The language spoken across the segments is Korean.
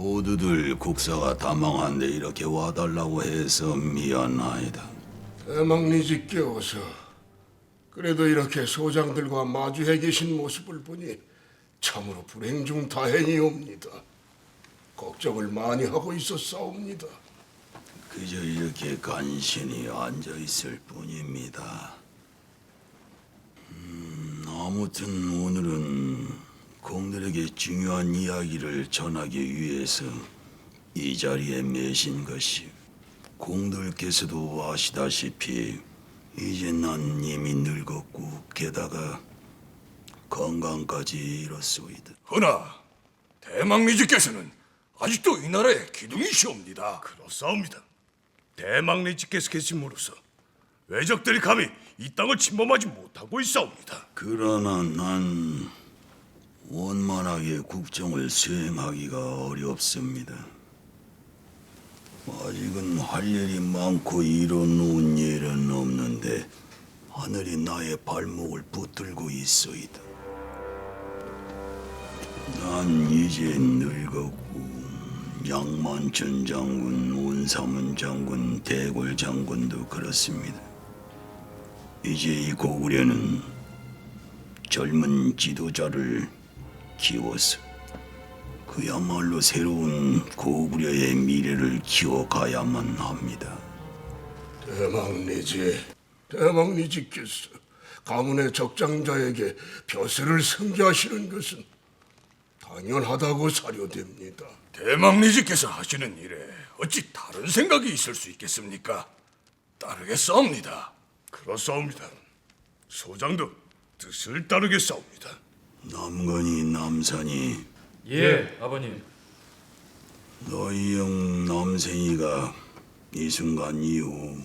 모두들 국사가 다 망한데 이렇게 와달라고 해서 미안하이다. 대망리지께 어서. 그래도 이렇게 소장들과 마주해 계신 모습을 보니 참으로 불행 중 다행이옵니다. 걱정을 많이 하고 있었사옵니다. 그저 이렇게 간신히 앉아 있을 뿐입니다. 아무튼 오늘은 공들에게 중요한 이야기를 전하기 위해서 이 자리에 매신 것이, 공들께서도 아시다시피 이제 난 이미 늙었고 게다가 건강까지 잃었소이다. 허나 대망리지께서는 아직도 이 나라의 기둥이시옵니다. 그렇사옵니다. 대망리지께서 계심으로써 외적들이 감히 이 땅을 침범하지 못하고 있사옵니다. 그러나 난 원만하게 국정을 수행하기가 어렵습니다. 아직은 할 일이 많고 이뤄놓은 일은 없는데 하늘이 나의 발목을 붙들고 있소이다. 난 이제 늙었고 양만천 장군, 온사문 장군, 대골 장군도 그렇습니다. 이제 이 고구려는 젊은 지도자를 키워서 그야말로 새로운 고구려의 미래를 키워가야만 합니다. 대망리지께서 가문의 적장자에게 벼슬을 승계하시는 것은 당연하다고 사료됩니다. 대망리지께서 하시는 일에 어찌 다른 생각이 있을 수 있겠습니까? 따르겠사옵니다. 그렇사옵니다. 소장도 뜻을 따르겠사옵니다. 남건이, 남산이, 예, 아버님. 너희 형 남생이가 이 순간 이후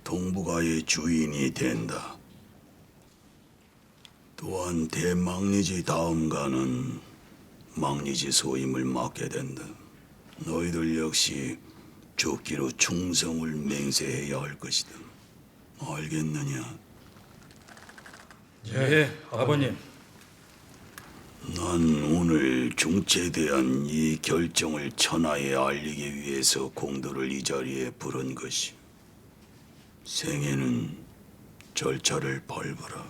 동북아의 주인이 된다. 또한 대망리지 다음가는 망리지 소임을 맡게 된다. 너희들 역시 조끼로 충성을 맹세해야 할 것이다. 알겠느냐? 예, 아버님. 난 오늘 중체대한 이 결정을 천하에 알리기 위해서 공도를 이 자리에 부른 것이. 생애는 절차를 밟으라.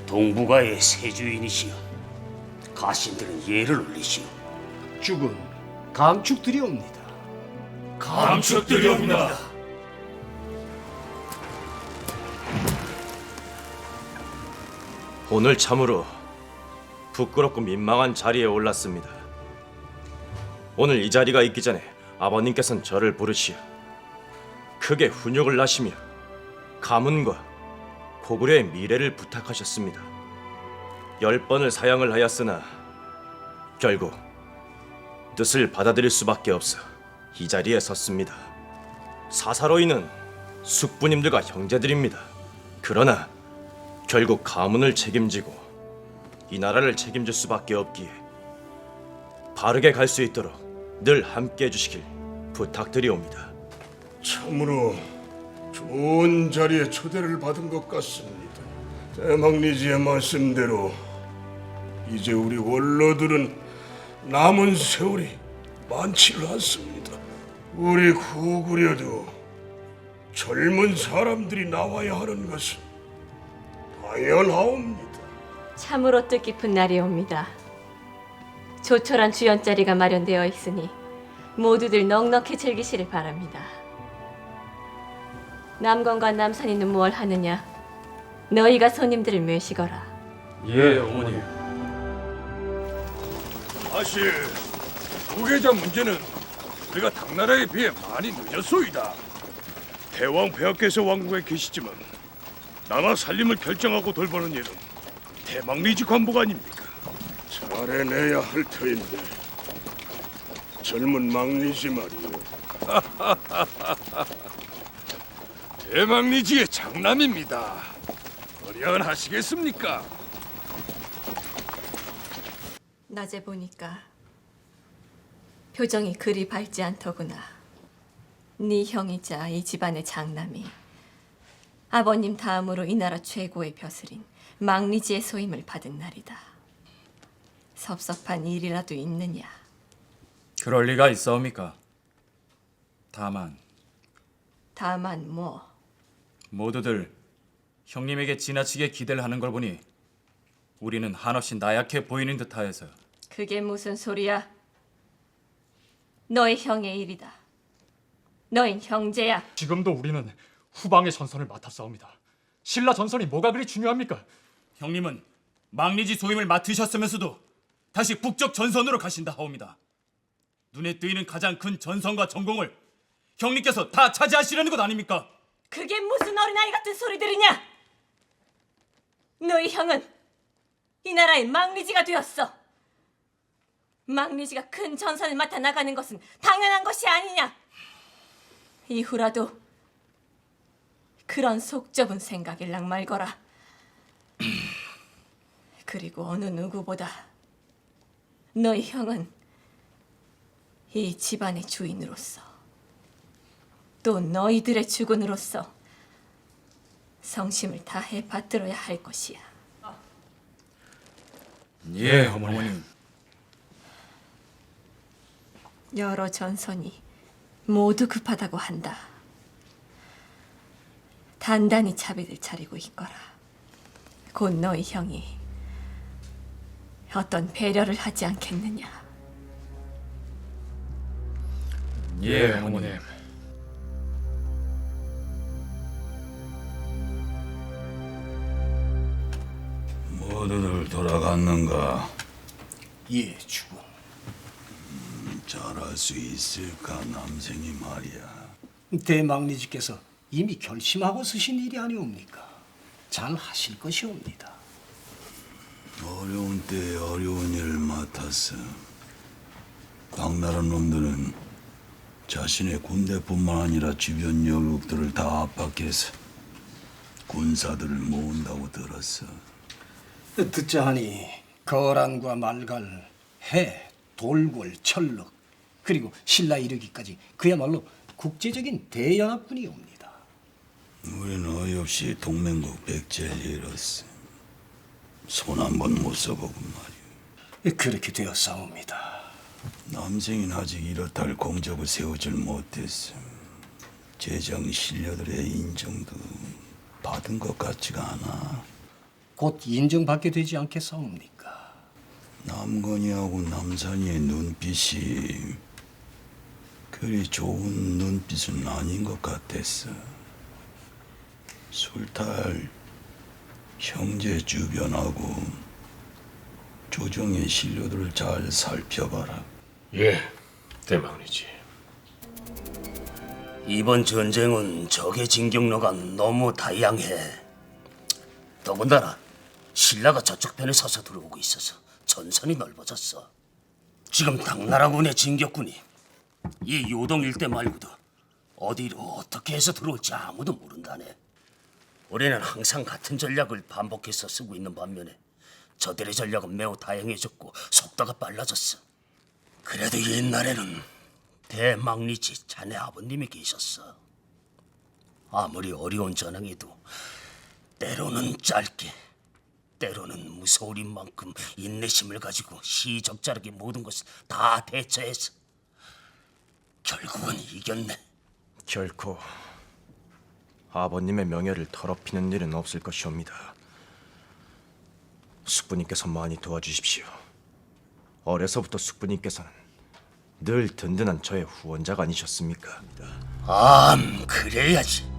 동북아의 새 주인이시여, 가신들은 예를 올리시오. 죽은 감축드리옵니다. 감축드리옵니다. 오늘 참으로 부끄럽고 민망한 자리에 올랐습니다. 오늘 이 자리가 있기 전에 아버님께서는 저를 부르시어 크게 훈육을 하시며 가문과 고구려의 미래를 부탁하셨습니다. 10번을 사양을 하였으나 결국 뜻을 받아들일 수밖에 없어 이 자리에 섰습니다. 사사로이는 숙부님들과 형제들입니다. 그러나 결국 가문을 책임지고 이 나라를 책임질 수밖에 없기에 바르게 갈 수 있도록 늘 함께 해주시길 부탁드리옵니다. 참으로 좋은 자리에 초대를 받은 것 같습니다. 대망리지의 말씀대로 이제 우리 원로들은 남은 세월이 많지를 않습니다. 우리 고구려도 젊은 사람들이 나와야 하는 것은 당연하옵니다. 참으로 뜻깊은 날이 옵니다. 조촐한 주연자리가 마련되어 있으니 모두들 넉넉히 즐기시길 바랍니다. 남건과 남산이는 무얼 하느냐? 너희가 손님들을 모시거라. 예, 어머니. 사실 후계자 문제는 우리가 당나라에 비해 많이 늦었소이다. 대왕 폐하께서 왕궁에 계시지만 나라 살림을 결정하고 돌보는 일은 대망리지 관복 아닙니까? 잘해내야 할 터인데 젊은 망리지 말이오. 대망리지의 장남입니다. 어련하시겠습니까? 낮에 보니까 표정이 그리 밝지 않더구나. 네 형이자 이 집안의 장남이 아버님 다음으로 이 나라 최고의 벼슬인 망리지의 소임을 받은 날이다. 섭섭한 일이라도 있느냐? 그럴 리가 있사옵니까? 다만 다만 뭐? 모두들 형님에게 지나치게 기대를 하는 걸 보니 우리는 한없이 나약해 보이는 듯하여서. 그게 무슨 소리야? 너의 형의 일이다. 너흰 형제야. 지금도 우리는 후방의 전선을 맡았사옵니다. 신라 전선이 뭐가 그리 중요합니까? 형님은 망리지 소임을 맡으셨으면서도 다시 북쪽 전선으로 가신다 하옵니다. 눈에 띄는 가장 큰 전선과 전공을 형님께서 다 차지하시려는 것 아닙니까? 그게 무슨 어린아이 같은 소리들이냐? 너희 형은 이 나라의 망리지가 되었어. 망리지가 큰 전선을 맡아 나가는 것은 당연한 것이 아니냐? 이후라도 그런 속 좁은 생각일랑 말거라. 그리고 어느 누구보다 너희 형은 이 집안의 주인으로서 또 너희들의 주군으로서 성심을 다해 받들어야 할 것이야. 예, 어머님. 여러 전선이 모두 급하다고 한다. 단단히 차비를 차리고 있거라. 곧 너희 형이 어떤 배려를 하지 않겠느냐. 예, 어머님. 모두들 돌아갔는가? 예, 주군. 잘할 수 있을까 남생이 말이야. 대망리지께서 이미 결심하고 쓰신 일이 아니옵니까? 잘 하실 것이옵니다. 어려운 때에 어려운 일을 맡았어. 당나라 놈들은 자신의 군대뿐만 아니라 주변 열국들을 다 압박해서 군사들을 모은다고 들었어. 듣자 하니 거란과 말갈, 해, 돌궐, 철럭 그리고 신라 이르기까지 그야말로 국제적인 대연합군이옵니다. 우리는 어이없이 동맹국 백제를 잃었어. 손 한 번 못 써보고 말이오. 그렇게 되었사옵니다. 남생인 아직 이렇다할 공적을 세우질 못했어. 제정 신료들의 인정도 받은 것 같지가 않아. 곧 인정받게 되지 않겠사옵니까? 남건이하고 남산이의 눈빛이 그리 좋은 눈빛은 아닌 것 같았어. 술탈 형제 주변하고 조정의 신료들을 잘 살펴봐라. 예, 대망리지. 이번 전쟁은 적의 진격로가 너무 다양해. 더군다나 신라가 저쪽 편에 서서 들어오고 있어서 전선이 넓어졌어. 지금 당나라군의 진격군이 이 요동 일대 말고도 어디로 어떻게 해서 들어올지 아무도 모른다네. 우리는 항상 같은 전략을 반복해서 쓰고 있는 반면에 저들의 전략은 매우 다양해졌고 속도가 빨라졌어. 그래도 옛날에는 대망리지 자네 아버님이 계셨어. 아무리 어려운 전황에도 때로는 짧게 때로는 무서울인 만큼 인내심을 가지고 시적절하게 모든 것을 다 대처해서 결국은 이겼네. 결코 아버님의 명예를 더럽히는 일은 없을 것이옵니다. 숙부님께서 많이 도와주십시오. 어려서부터 숙부님께서는 늘 든든한 저의 후원자가 아니셨습니까? 그래야지.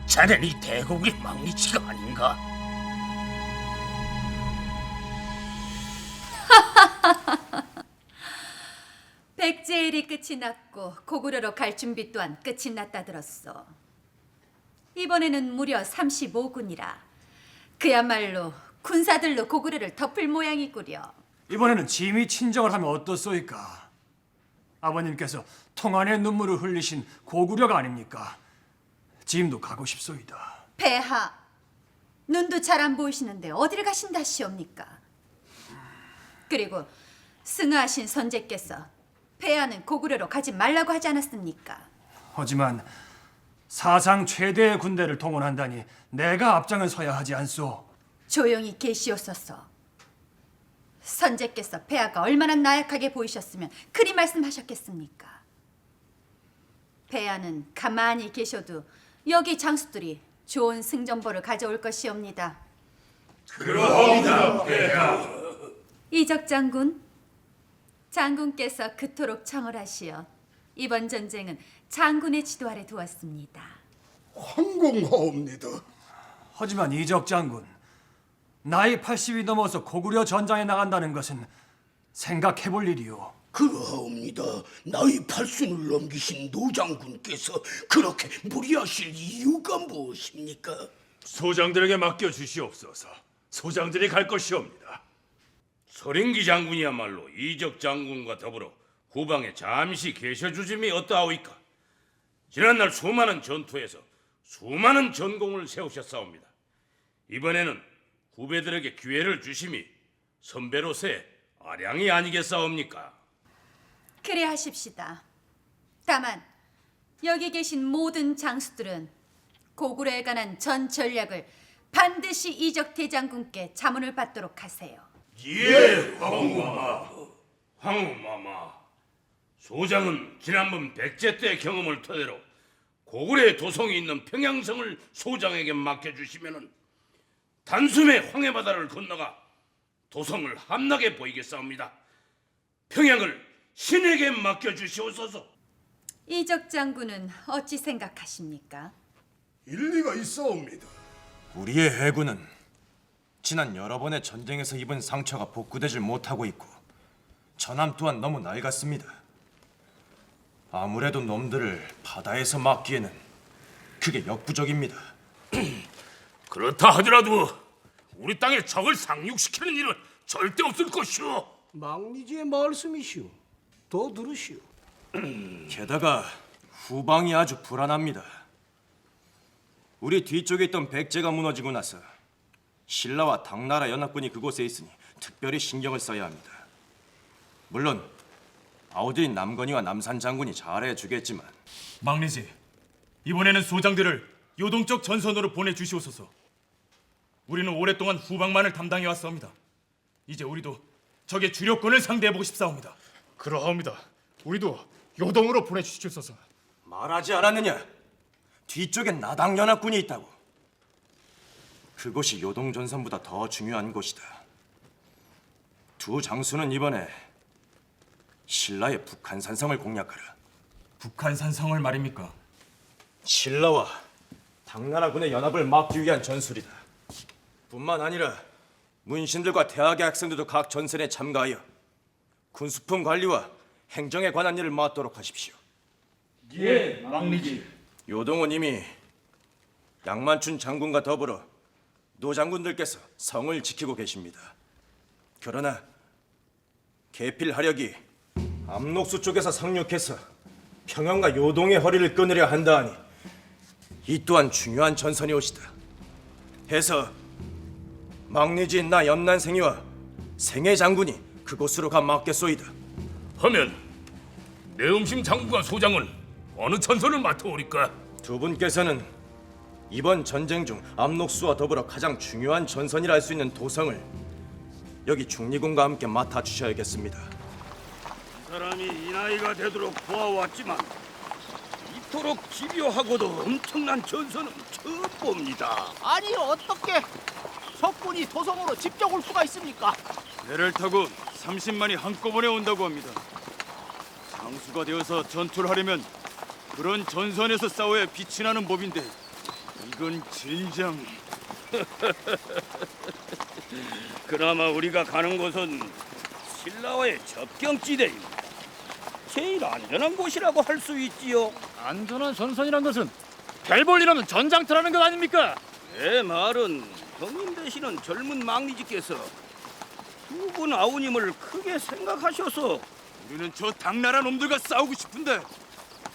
자네는 이 대국의 망리지가 아닌가? 백제일이 끝이 났고 고구려로 갈 준비 또한 끝이 났다 들었어. 이번에는 무려 35군이라 그야말로 군사들로 고구려를 덮을 모양이구려. 이번에는 짐이 친정을 하면 어떻소이까? 아버님께서 통안의 눈물을 흘리신 고구려가 아닙니까? 짐도 가고 싶소이다. 폐하, 눈도 잘 안 보이시는데 어디를 가신다 하시옵니까? 그리고 승하하신 선제께서 폐하는 고구려로 가지 말라고 하지 않았습니까? 하지만 사상 최대의 군대를 동원한다니 내가 앞장을 서야 하지 않소. 조용히 계시옵소서. 선제께서 폐하가 얼마나 나약하게 보이셨으면 그리 말씀하셨겠습니까? 폐하는 가만히 계셔도 여기 장수들이 좋은 승전보를 가져올 것이옵니다. 그러옵니다, 폐하. 이적 장군, 장군께서 그토록 청을하시어 이번 전쟁은 장군의 지도 아래 두었습니다. 황공하옵니다. 하지만 이적 장군, 나이 80이 넘어서 고구려 전장에 나간다는 것은 생각해볼 일이오. 그러하옵니다. 나이 80을 넘기신 노장군께서 그렇게 무리하실 이유가 무엇입니까? 소장들에게 맡겨 주시옵소서. 소장들이 갈 것이옵니다. 서린기 장군이야말로 이적 장군과 더불어 후방에 잠시 계셔주심이 어떠하오이까? 지난날 수많은 전투에서 수많은 전공을 세우셨사옵니다. 이번에는 후배들에게 기회를 주심이 선배로서의 아량이 아니겠사옵니까? 그래 하십시다. 다만 여기 계신 모든 장수들은 고구려에 관한 전 전략을 반드시 이적 대장군께 자문을 받도록 하세요. 예, 황후마마. 황후마마, 소장은 지난번 백제 때 경험을 토대로 고구려의 도성이 있는 평양성을 소장에게 맡겨주시면은 단숨에 황해바다를 건너가 도성을 함락해 보이겠사옵니다. 평양을 신에게 맡겨주시옵소서. 이적 장군은 어찌 생각하십니까? 일리가 있사옵니다. 우리의 해군은 지난 여러 번의 전쟁에서 입은 상처가 복구되질 못하고 있고 전함 또한 너무 낡았습니다. 아무래도 놈들을 바다에서 막기에는 그게 역부족입니다. 그렇다 하더라도 우리 땅에 적을 상륙시키는 일은 절대 없을 것이오. 망리지의 말씀이시오. 더 들으시오. 게다가 후방이 아주 불안합니다. 우리 뒤쪽에 있던 백제가 무너지고 나서 신라와 당나라 연합군이 그곳에 있으니 특별히 신경을 써야 합니다. 물론 아우들인 남건이와 남산 장군이 잘해주겠지만 막내지, 이번에는 소장들을 요동 쪽 전선으로 보내주시옵소서. 우리는 오랫동안 후방만을 담당해왔사옵니다. 이제 우리도 적의 주력권을 상대해보고 싶사옵니다. 그러하옵니다. 우리도 요동으로 보내주시옵소서. 말하지 않았느냐? 뒤쪽엔 나당 연합군이 있다고. 그곳이 요동 전선보다 더 중요한 곳이다. 두 장수는 이번에 신라의 북한산성을 공략하라. 북한산성을 말입니까? 신라와 당나라군의 연합을 막기 위한 전술이다. 뿐만 아니라 문신들과 대학의 학생들도 각 전선에 참가하여 군수품 관리와 행정에 관한 일을 맡도록 하십시오. 예, 막내지. 요동은 이미 양만춘 장군과 더불어 노 장군들께서 성을 지키고 계십니다. 그러나 계필 하력이 압록수 쪽에서 상륙해서 평양과 요동의 허리를 끊으려 한다 하니 이 또한 중요한 전선이 오시다. 해서 막내지인 나 염난생이와 생애 장군이 그곳으로 가 맡겠소이다. 하면 내음심 장군과 소장은 어느 전선을 맡아오리까? 두 분께서는 이번 전쟁 중 압록수와 더불어 가장 중요한 전선이라 할 수 있는 도성을 여기 중리군과 함께 맡아주셔야겠습니다. 사람이 이 나이가 되도록 보아왔지만 이토록 집요하고도 엄청난 전선은 처음 봅니다. 아니 어떻게 적군이 도성으로 직접 올 수가 있습니까? 배를 타고 30만이 한꺼번에 온다고 합니다. 장수가 되어서 전투를 하려면 그런 전선에서 싸워야 빛이 나는 법인데 이건 진정... 그나마 우리가 가는 곳은 신라와의 접경지대입니다. 제일 안전한 곳이라고 할 수 있지요. 안전한 전선이란 것은 별 볼일하면 전장터라는 것 아닙니까? 내 말은 형님 되시는 젊은 막리지께서 두 분 아우님을 크게 생각하셔서 우리는 저 당나라 놈들과 싸우고 싶은데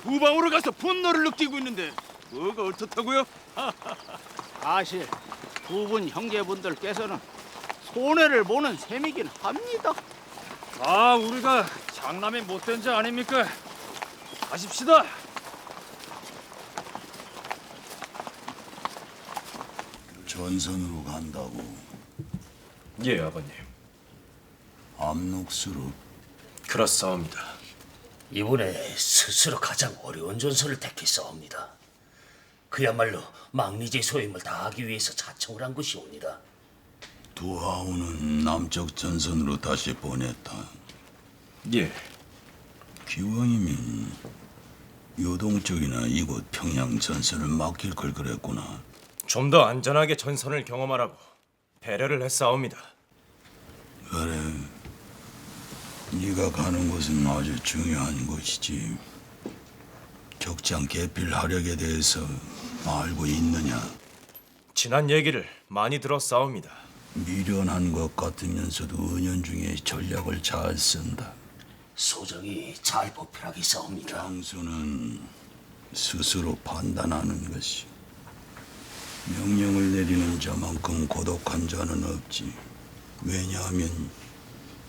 후방으로 가서 분노를 느끼고 있는데 뭐가 어떻다고요? 사실 두 분 형제분들께서는 손해를 보는 셈이긴 합니다. 아, 우리가 장남이 못된 자 아닙니까? 가십시다. 전선으로 간다고. 예, 아버님. 압록수로. 그렇사옵니다. 이번에 스스로 가장 어려운 전선을 택했사옵니다. 그야말로 망리제 소임을 다하기 위해서 자청을 한 것이옵니다. 두하우는 남쪽 전선으로 다시 보냈다. 예. 기왕이면 요동 쪽이나 이곳 평양 전선을 맡길 걸 그랬구나. 좀 더 안전하게 전선을 경험하라고 배려를 했사옵니다. 그래, 네가 가는 곳은 아주 중요한 곳이지. 격장 개필 하력에 대해서 알고 있느냐? 지난 얘기를 많이 들었사옵니다. 미련한 것 같으면서도 은연중에 전략을 잘 쓴다. 소정이 잘 보필하게 싸웁니다. 장수는 스스로 판단하는 것이. 명령을 내리는 자만큼 고독한 자는 없지. 왜냐하면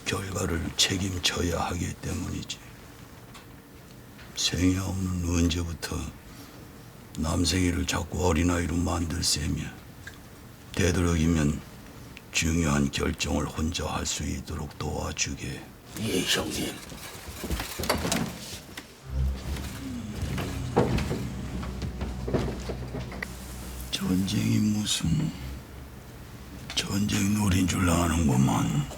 결과를 책임져야 하기 때문이지. 생야오는 언제부터 남생이를 자꾸 어린아이로 만들 셈이야. 되도록이면 중요한 결정을 혼자 할 수 있도록 도와주게. 예, 형님. 전쟁이 무슨 전쟁 놀인 줄 아는구만.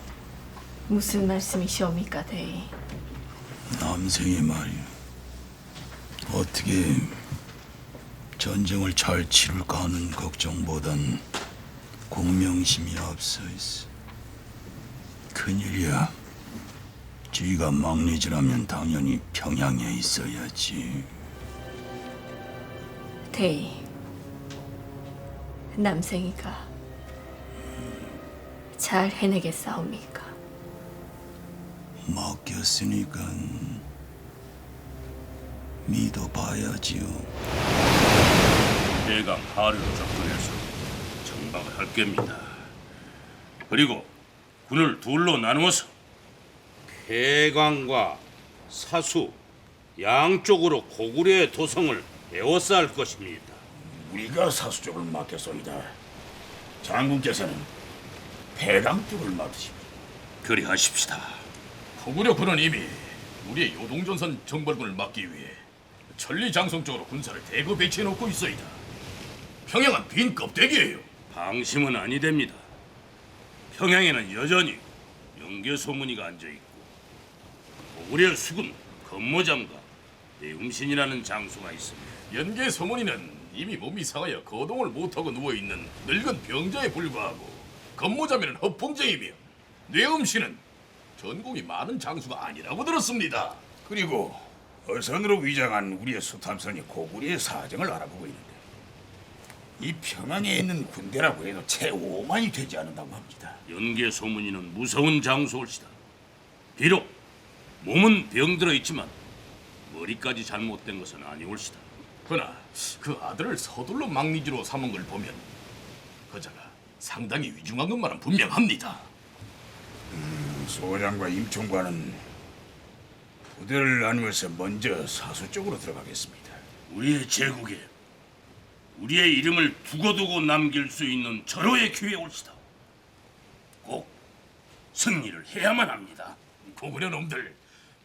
무슨 말씀이시옵니까, 대위? 남생이 말이야. 어떻게 전쟁을 잘 치룰까 하는 걱정보단 공명심이 앞서 있어. 큰일이야. 지가 막내지라면 당연히 평양에 있어야지. 대위, 남생이가 잘 해내겠사옵니까? 맡겼으니까 믿어봐야지요. 대강 하류로 접근해서 정박을 할 겁니다. 그리고 군을 둘로 나누어서 폐광과 사수 양쪽으로 고구려의 도성을 에워싸 것입니다. 우리가 사수 쪽을 맡겼습니다. 장군께서는 폐강 쪽을 맡으십니다. 그리하십시다. 고구려 군은 이미 우리의 요동전선 정벌군을 막기 위해 천리장성 쪽으로 군사를 대거 배치해놓고 있어이다. 평양은 빈 껍데기예요. 방심은 아니 됩니다. 평양에는 여전히 영계소문이가 앉아있고 고구려 수군 건모장과 내음신이라는 장수가 있습니다. 연계소문이는 이미 몸이 상하여 거동을 못하고 누워있는 늙은 병자에 불과하고 건모자면은 허풍쟁이며 뇌음씨는 전공이 많은 장수가 아니라고 들었습니다. 그리고 어선으로 위장한 우리의 수탐선이 고구려의 사정을 알아보고 있는데 이 평양에 있는 군대라고 해도 채 5만이 되지 않는다고 합니다. 연계소문이는 무서운 장수올시다. 비록 몸은 병들어 있지만 머리까지 잘못된 것은 아니올시다. 그러나 그 아들을 서둘러 막리지로 삼은 걸 보면 그자가 상당히 위중한 것만은 분명합니다. 소장과 임총관은 부대를 나누어서 먼저 사수 쪽으로 들어가겠습니다. 우리의 제국에 우리의 이름을 두고두고 남길 수 있는 절호의 기회 올시다. 꼭 승리를 해야만 합니다. 고구려 놈들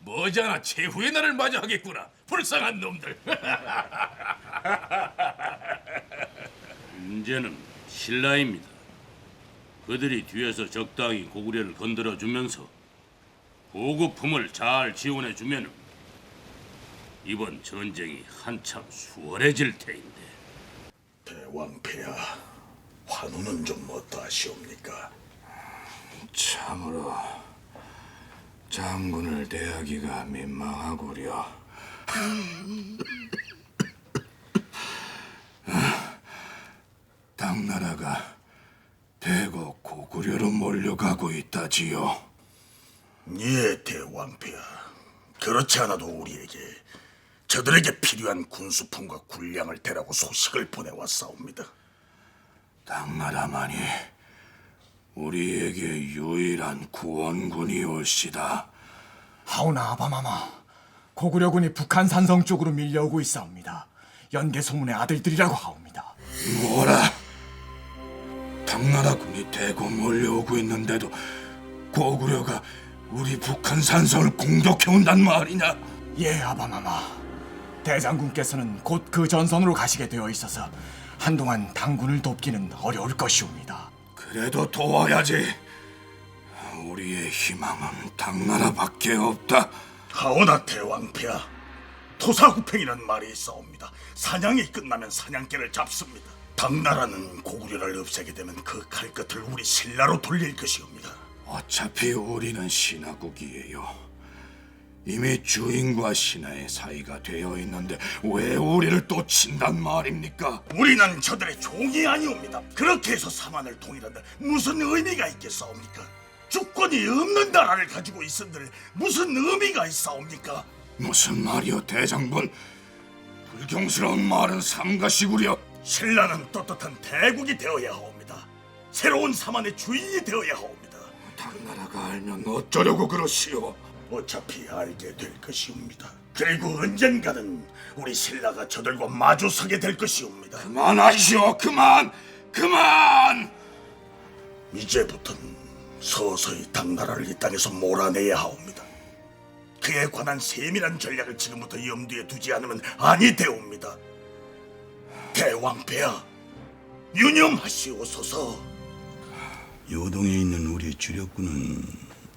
머지않아 최후의 날을 맞이하겠구나. 불쌍한 놈들. 문제는 신라입니다. 그들이 뒤에서 적당히 고구려를 건드려주면서 보급품을 잘 지원해주면 이번 전쟁이 한참 수월해질 테인데. 대왕폐하, 환우는 좀 어떠하시옵니까? 참으로 장군을 대하기가 민망하구려. 당나라가 대거 고구려로 몰려가고 있다지요. 예, 대왕폐하. 그렇지 않아도 우리에게 저들에게 필요한 군수품과 군량을 대라고 소식을 보내왔사옵니다. 당나라만이 우리에게 유일한 구원군이 올시다. 하오나 아바마마, 고구려군이 북한 산성 쪽으로 밀려오고 있사옵니다. 연계 소문의 아들들이라고 하옵니다. 뭐라? 당나라군이 대거 몰려오고 있는데도 고구려가 우리 북한 산성을 공격해온단 말이냐? 예, 아바마마. 대장군께서는 곧 그 전선으로 가시게 되어 있어서 한동안 당군을 돕기는 어려울 것이옵니다. 그래도 도와야지. 우리의 희망은 당나라밖에 없다. 하오나 대왕폐하, 토사구팽이란 말이 있사옵니다. 사냥이 끝나면 사냥개를 잡습니다. 당나라는 고구려를 없애게 되면 그 칼끝을 우리 신라로 돌릴 것이옵니다. 어차피 우리는 신하국이에요. 이미 주인과 신하의 사이가 되어 있는데 왜 우리를 또 친단 말입니까? 우리는 저들의 종이 아니옵니다. 그렇게 해서 삼한을 통일한다 무슨 의미가 있겠사옵니까? 주권이 없는 나라를 가지고 있은들 무슨 의미가 있사옵니까? 무슨 말이오, 대장군? 불경스러운 말은 삼가시구려. 신라는 떳떳한 대국이 되어야 하옵니다. 새로운 삼한의 주인이 되어야 하옵니다. 당나라가 알면 어쩌려고 그러시오? 어차피 알게 될 것이옵니다. 그리고 언젠가는 우리 신라가 저들과 마주서게 될 것이옵니다. 그만하시오, 그만! 이제부터는 서서히 당나라를 이 땅에서 몰아내야 하옵니다. 그에 관한 세밀한 전략을 지금부터 염두에 두지 않으면 아니 되옵니다. 대왕폐하, 유념하시옵소서. 요동에 있는 우리 주력군은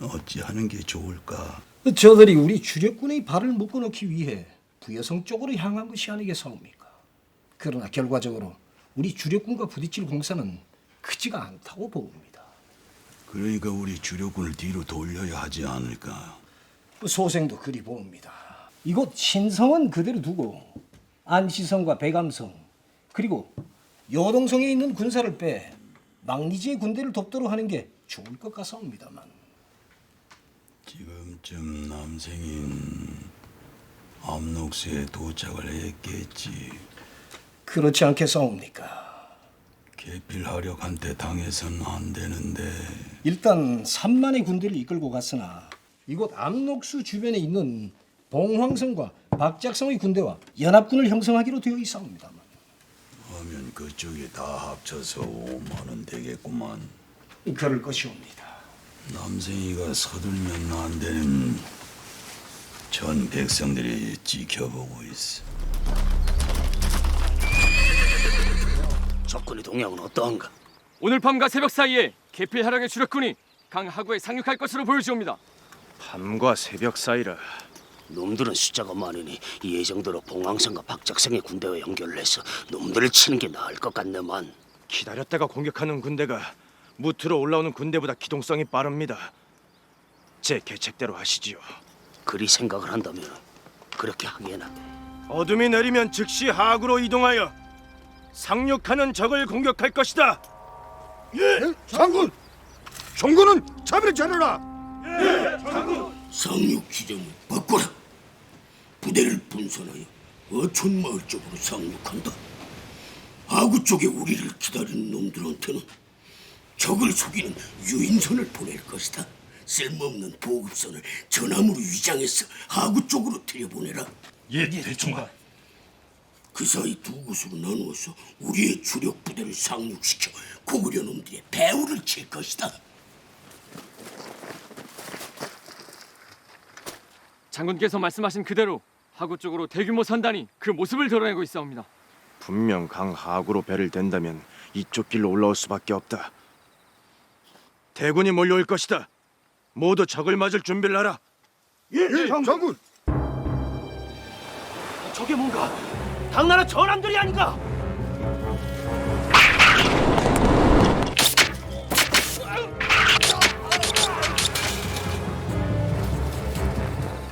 어찌하는 게 좋을까? 저들이 우리 주력군의 발을 묶어놓기 위해 부여성 쪽으로 향한 것이 아니겠사옵니까? 그러나 결과적으로 우리 주력군과 부딪힐 공사는 크지가 않다고 봅니다. 그러니까 우리 주력군을 뒤로 돌려야 하지 않을까? 소생도 그리 봅니다. 이곳 신성은 그대로 두고 안시성과 백암성 그리고 요동성에 있는 군사를 빼 망리지의 군대를 돕도록 하는 게 좋을 것 같사옵니다만. 지금쯤 남생인 압록수에 도착을 했겠지. 그렇지 않겠사옵니까? 계필하력한테 당해선 안 되는데. 일단 3만의 군대를 이끌고 갔으나 이곳 압록수 주변에 있는 봉황성과 박작성의 군대와 연합군을 형성하기로 되어 있사옵니다만. 하면 그쪽이 다 합쳐서 5만원 되겠구만. 그럴 것이옵니다. 남생이가 서둘면 안 되는 전 백성들이 지켜보고 있어. 적군의 동향은 어떠한가? 오늘 밤과 새벽 사이에 계필하락의 주력군이 강하구에 상륙할 것으로 보여지옵니다. 밤과 새벽 사이라. 놈들은 숫자가 많으니 예정대로 봉황성과 박작성의 군대와 연결을 해서 놈들을 치는 게 나을 것 같네만. 기다렸다가 공격하는 군대가 무트로 올라오는 군대보다 기동성이 빠릅니다. 제 계책대로 하시지요. 그리 생각을 한다면 그렇게 하게나. 어둠이 내리면 즉시 하구로 이동하여 상륙하는 적을 공격할 것이다. 예, 장군! 총군은 자비를 차려라! 예, 장군! 상륙 지점을 바꿔라! 부대를 분산하여 어촌마을 쪽으로 상륙한다. 하구 쪽에 우리를 기다리는 놈들한테는 적을 속이는 유인선을 보낼 것이다. 쓸모없는 보급선을 전함으로 위장해서 하구 쪽으로 들여보내라. 예, 대총관. 그 사이 두 곳으로 나누어서 우리의 주력 부대를 상륙시켜 고구려 놈들의 배후를 칠 것이다. 장군께서 말씀하신 그대로 하구 쪽으로 대규모 선단이 그 모습을 드러내고 있사옵니다. 분명 강하구로 배를 댄다면 이쪽 길로 올라올 수밖에 없다. 대군이 몰려올 것이다. 모두 적을 맞을 준비를 하라. 예, 장군. 저게 뭔가 당나라 전함들이 아닌가?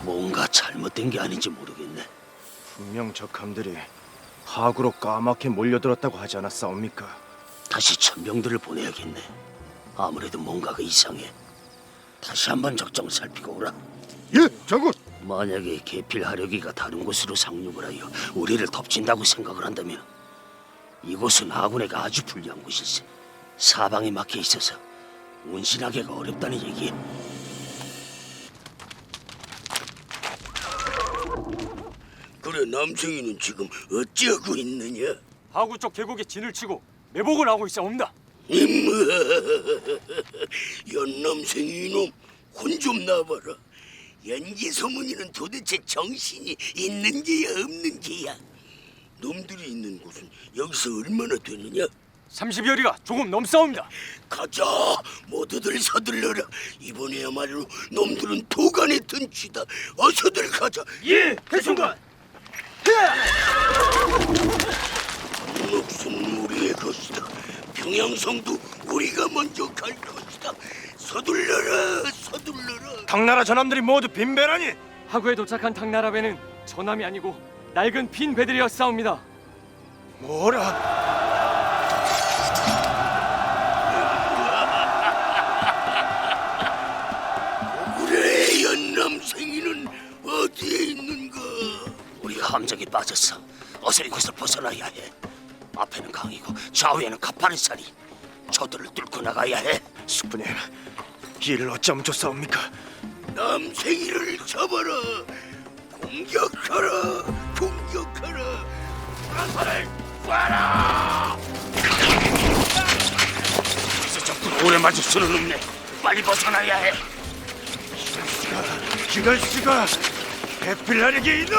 뭔가 잘못된 게 아닌지 모르겠네. 분명 적함들이 하구로 까맣게 몰려들었다고 하지 않았사옵니까? 다시 천병들을 보내야겠네. 아무래도 뭔가가 이상해. 다시 한번 적정을 살피고 오라. 예, 장군. 만약에 계필하려기가 다른 곳으로 상륙을 하여 우리를 덮친다고 생각을 한다면 이곳은 아군에게 아주 불리한 곳일세. 사방에 막혀 있어서 운신하기가 어렵다는 얘기에. 그래, 남생이는 지금 어찌하고 있느냐? 하구 쪽 계곡에 진을 치고 매복을 하고 있사옵니다. 연남생이 이놈 혼 좀 나봐라. 연지 소문이는 도대체 정신이 있는 게야 없는 게야? 놈들이 있는 곳은 여기서 얼마나 되느냐? 30여리가 조금 넘사옵니다. 가자, 모두들 서둘러라. 이번에야말로 놈들은 도간에 든치다. 어서들 가자. 예, 대총관. 목숨은 우리의 것이다. 평양성도 우리가 먼저 갈 것이다. 서둘러라, 서둘러라. 당나라 전함들이 모두 빈배라니. 하구에 도착한 당나라 배는 전함이 아니고 낡은 빈 배들이었사옵니다. 뭐라? 그래, 연남생이는 어디에 있는가? 우리 함정에 빠졌어. 어서 이곳을 벗어나야 해. 앞에는 강이고 좌우에는 가파른 산이. 저들을 뚫고 나가야 해. 숙부님, 이를 어찌하면 좋사옵니까? 남생이를 잡아라. 공격하라, 공격하라. 나사를 쏴라. 여기서 적들을 오래 맞을 수는 없네. 빨리 벗어나야 해. 이럴 수가! 에필라르기 이놈!